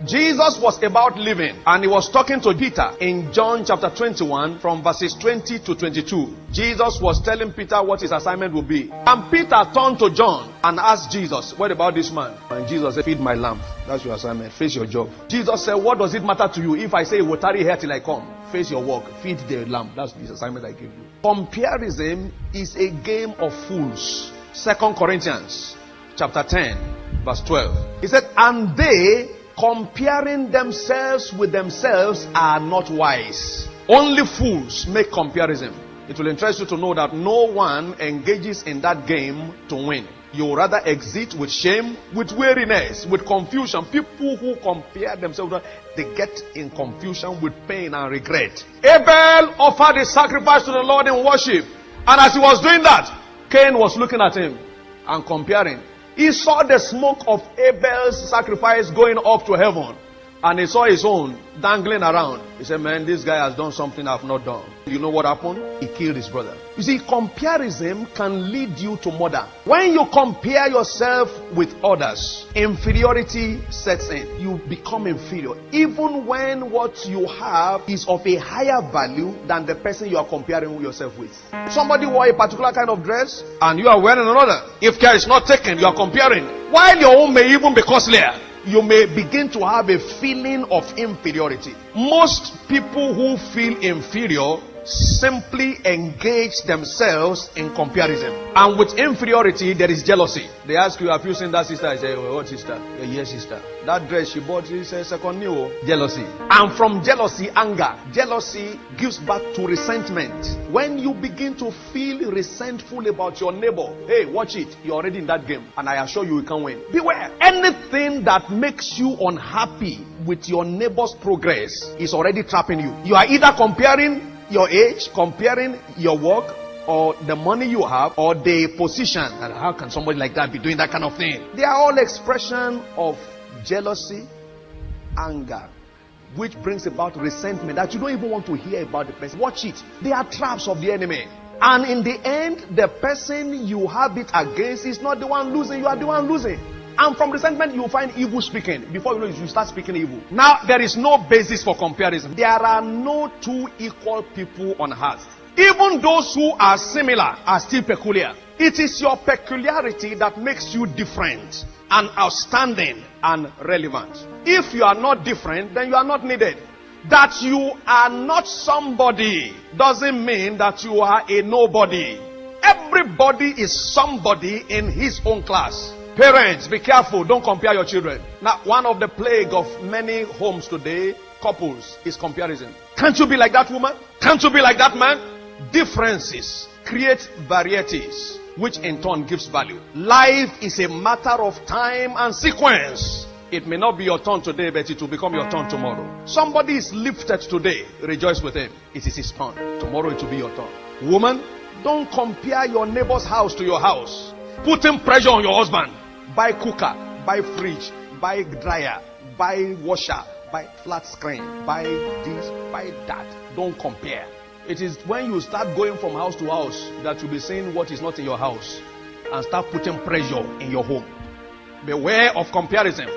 Jesus was about leaving, and he was talking to Peter in John chapter 21 from verses 20 to 22. Jesus was telling Peter what his assignment would be. And Peter turned to John and asked Jesus, what about this man? And Jesus said, feed my lamb. That's your assignment. Face your job. Jesus said, what does it matter to you if I say, will tarry here till I come? Face your work. Feed the lamb. That's the assignment I give you. Comparison is a game of fools. 2 Corinthians chapter 10 verse 12. He said, and they comparing themselves with themselves are not wise. Only fools make comparison. It will interest you to know that no one engages in that game to win. You rather exit with shame, with weariness, with confusion. People who compare themselves, they get in confusion with pain and regret. Abel offered a sacrifice to the Lord in worship. And as he was doing that, Cain was looking at him and comparing. He saw the smoke of Abel's sacrifice going up to heaven. And he saw his own dangling around. He said, man, this guy has done something I've not done. You know what happened? He killed his brother. You see, comparison can lead you to murder. When you compare yourself with others, inferiority sets in. You become inferior. Even when what you have is of a higher value than the person you are comparing yourself with. Somebody wore a particular kind of dress and you are wearing another. If care is not taken, you are comparing. While your own may even be costlier, you may begin to have a feeling of inferiority. Most people who feel inferior simply engage themselves in comparison. And with inferiority, there is jealousy. They ask you, have you seen that sister? I say, well, what sister? Yes, sister. That dress she bought, she says, second new. Jealousy. And from jealousy, anger. Jealousy gives birth to resentment. When you begin to feel resentful about your neighbor, hey, watch it. You're already in that game. And I assure you, you can win. Beware. Anything that makes you unhappy with your neighbor's progress is already trapping you. You are either comparing your age, comparing your work, or the money you have, or the position. And how can somebody like that be doing that kind of thing? They are all expression of jealousy, anger, which brings about resentment that you don't even want to hear about the person. Watch it. They are traps of the enemy. And in the end, the person you have it against is not the one losing. You are the one losing. And from resentment, you find evil speaking. Before you know it, you start speaking evil. Now, there is no basis for comparison. There are no two equal people on earth. Even those who are similar are still peculiar. It is your peculiarity that makes you different and outstanding and relevant. If you are not different, then you are not needed. That you are not somebody doesn't mean that you are a nobody. Everybody is somebody in his own class. Parents, be careful. Don't compare your children. Now, one of the plague of many homes today, couples, is comparison. Can't you be like that woman? Can't you be like that man? Differences create varieties, which in turn gives value. Life is a matter of time and sequence. It may not be your turn today, but it will become your turn tomorrow. Somebody is lifted today. Rejoice with him. It is his turn. Tomorrow it will be your turn. Woman, don't compare your neighbor's house to your house. Putting pressure on your husband. Buy cooker, buy fridge, buy dryer, buy washer, buy flat screen, buy this, buy that. Don't compare. It is when you start going from house to house that you'll be seeing what is not in your house and start putting pressure in your home. Beware of comparison.